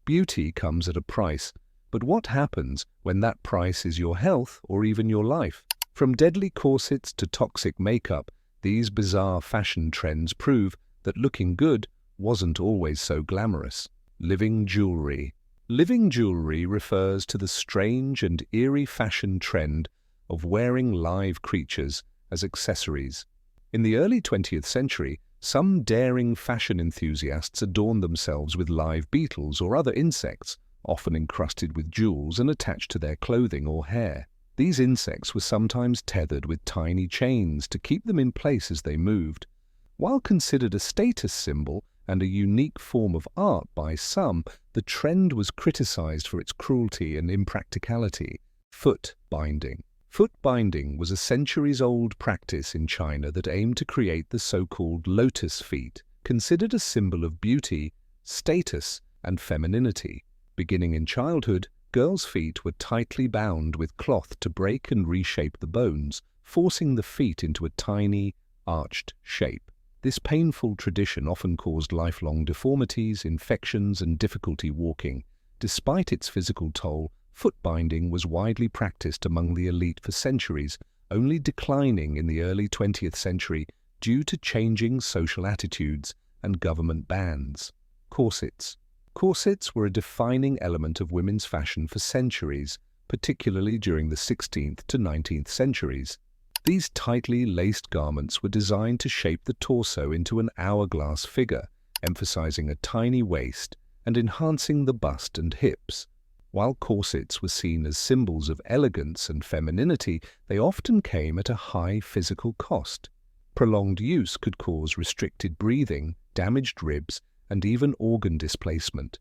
Beauty comes at a price, but what happens when that price is your health or even your life? From deadly corsets to toxic makeup, these bizarre fashion trends prove that looking good wasn't always so glamorous. Living jewelry. Living jewelry refers to the strange and eerie fashion trend of wearing live creatures as accessories. In the early 20th century, some daring fashion enthusiasts adorned themselves with live beetles or other insects, often encrusted with jewels and attached to their clothing or hair. These insects were sometimes tethered with tiny chains to keep them in place as they moved. While considered a status symbol and a unique form of art by some, the trend was criticized for its cruelty and impracticality. Foot binding. Foot binding was a centuries-old practice in China that aimed to create the so-called lotus feet, considered a symbol of beauty, status, and femininity. Beginning in childhood, girls' feet were tightly bound with cloth to break and reshape the bones, forcing the feet into a tiny, arched shape. This painful tradition often caused lifelong deformities, infections, and difficulty walking. Despite its physical toll, foot binding was widely practiced among the elite for centuries, only declining in the early 20th century due to changing social attitudes and government bans. Corsets. Corsets were a defining element of women's fashion for centuries, particularly during the 16th to 19th centuries. These tightly laced garments were designed to shape the torso into an hourglass figure, emphasizing a tiny waist and enhancing the bust and hips. While corsets were seen as symbols of elegance and femininity, they often came at a high physical cost. Prolonged use could cause restricted breathing, damaged ribs, and even organ displacement.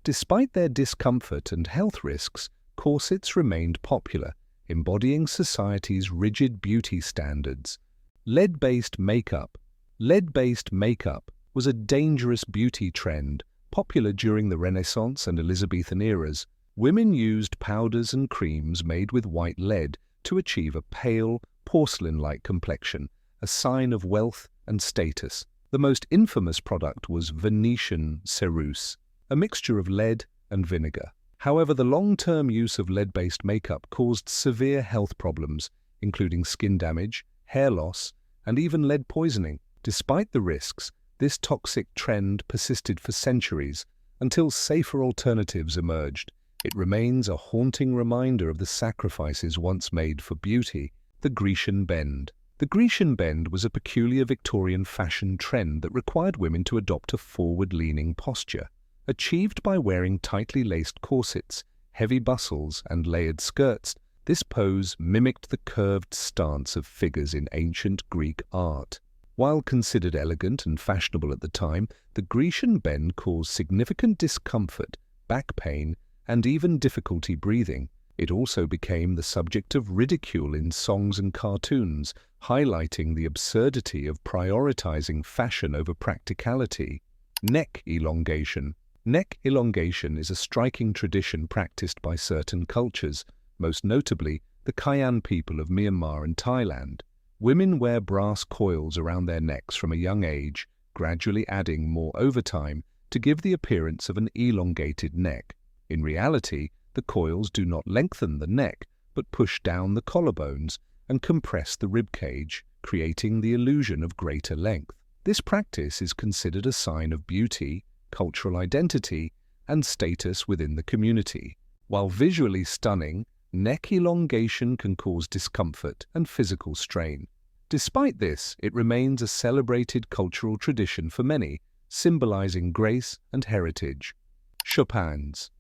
Despite their discomfort and health risks, corsets remained popular, embodying society's rigid beauty standards. Lead-based makeup. Lead-based makeup was a dangerous beauty trend, popular during the Renaissance and Elizabethan eras. Women used powders and creams made with white lead to achieve a pale, porcelain-like complexion, a sign of wealth and status. The most infamous product was Venetian ceruse, a mixture of lead and vinegar. However, the long-term use of lead-based makeup caused severe health problems, including skin damage, hair loss, and even lead poisoning. Despite the risks, this toxic trend persisted for centuries until safer alternatives emerged. It remains a haunting reminder of the sacrifices once made for beauty. The Grecian bend. The Grecian bend was a peculiar Victorian fashion trend that required women to adopt a forward-leaning posture. Achieved by wearing tightly laced corsets, heavy bustles, and layered skirts, this pose mimicked the curved stance of figures in ancient Greek art. While considered elegant and fashionable at the time, the Grecian bend caused significant discomfort, back pain, and even difficulty breathing. It also became the subject of ridicule in songs and cartoons, highlighting the absurdity of prioritizing fashion over practicality. Neck elongation. Neck elongation is a striking tradition practiced by certain cultures, most notably the Kayan people of Myanmar and Thailand. Women wear brass coils around their necks from a young age, gradually adding more over time to give the appearance of an elongated neck. In reality, the coils do not lengthen the neck, but push down the collarbones and compress the ribcage, creating the illusion of greater length. This practice is considered a sign of beauty, cultural identity, and status within the community. While visually stunning, neck elongation can cause discomfort and physical strain. Despite this, it remains a celebrated cultural tradition for many, symbolizing grace and heritage. Chopines.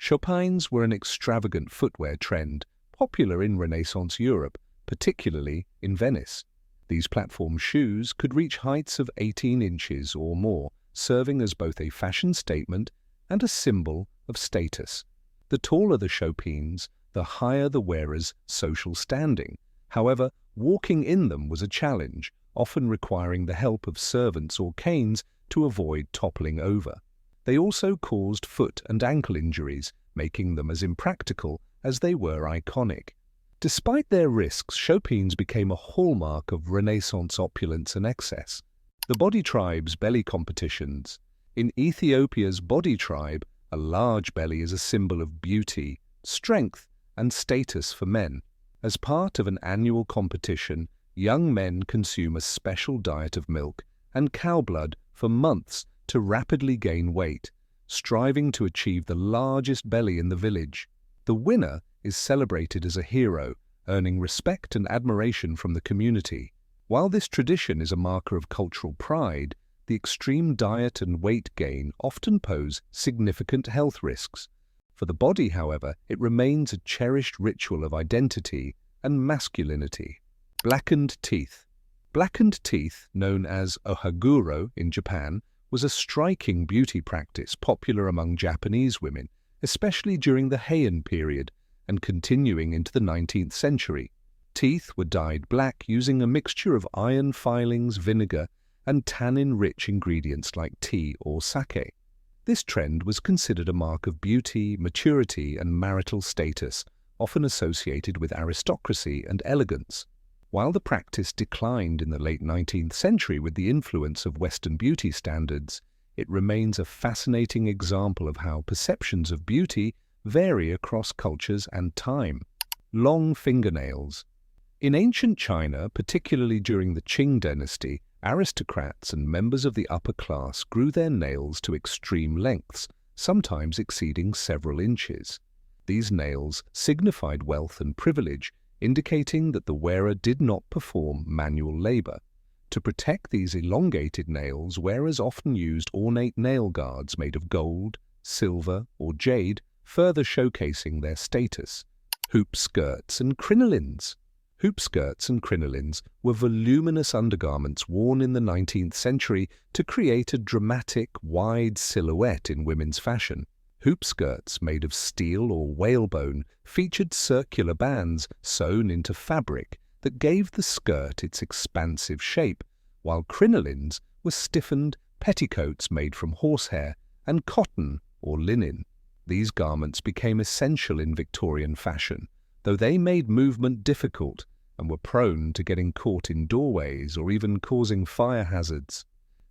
Chopines were an extravagant footwear trend, popular in Renaissance Europe, particularly in Venice. These platform shoes could reach heights of 18 inches or more, serving as both a fashion statement and a symbol of status. The taller the Chopines, the higher the wearer's social standing. However, walking in them was a challenge, often requiring the help of servants or canes to avoid toppling over. They also caused foot and ankle injuries, making them as impractical as they were iconic. Despite their risks, Chopines became a hallmark of Renaissance opulence and excess. The body tribe's belly competitions. In Ethiopia's body tribe, A large belly is a symbol of beauty, strength, and status for men. As part of an annual competition, young men consume a special diet of milk and cow blood for months to rapidly gain weight, striving to achieve the largest belly in the village. The winner is celebrated as a hero, earning respect and admiration from the community. While this tradition is a marker of cultural pride, the extreme diet and weight gain often pose significant health risks. For the body, however, it remains a cherished ritual of identity and masculinity. Blackened teeth. Blackened teeth, known as ohaguro in Japan, was a striking beauty practice popular among Japanese women, especially during the Heian period and continuing into the 19th century. Teeth were dyed black using a mixture of iron filings, vinegar, and tannin-rich ingredients like tea or sake. This trend was considered a mark of beauty, maturity, and marital status, often associated with aristocracy and elegance. While the practice declined in the late 19th century with the influence of Western beauty standards, it remains a fascinating example of how perceptions of beauty vary across cultures and time. Long fingernails. In ancient China, particularly during the Qing dynasty, aristocrats and members of the upper class grew their nails to extreme lengths, sometimes exceeding several inches. These nails signified wealth and privilege, indicating that the wearer did not perform manual labor. To protect these elongated nails, wearers often used ornate nail guards made of gold, silver, or jade, further showcasing their status. Hoop skirts and crinolines. Hoop skirts and crinolines were voluminous undergarments worn in the 19th century to create a dramatic, wide silhouette in women's fashion. Hoop skirts made of steel or whalebone featured circular bands sewn into fabric that gave the skirt its expansive shape, while crinolines were stiffened petticoats made from horsehair and cotton or linen. These garments became essential in Victorian fashion, though they made movement difficult and were prone to getting caught in doorways or even causing fire hazards.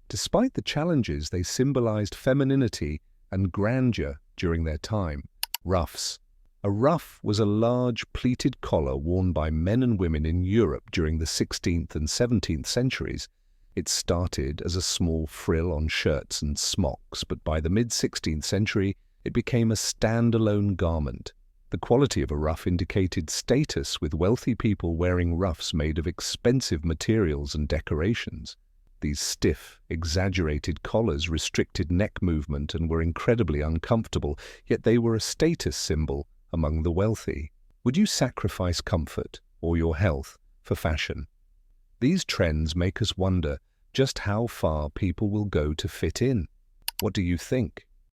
Despite the challenges, they symbolized femininity and grandeur during their time. Ruffs. A ruff was a large pleated collar worn by men and women in Europe during the 16th and 17th centuries. It started as a small frill on shirts and smocks, but by the mid-16th century, it became a standalone garment. The quality of a ruff indicated status, with wealthy people wearing ruffs made of expensive materials and decorations. These stiff, exaggerated collars restricted neck movement and were incredibly uncomfortable, yet they were a status symbol among the wealthy. Would you sacrifice comfort or your health for fashion? These trends make us wonder just how far people will go to fit in. What do you think?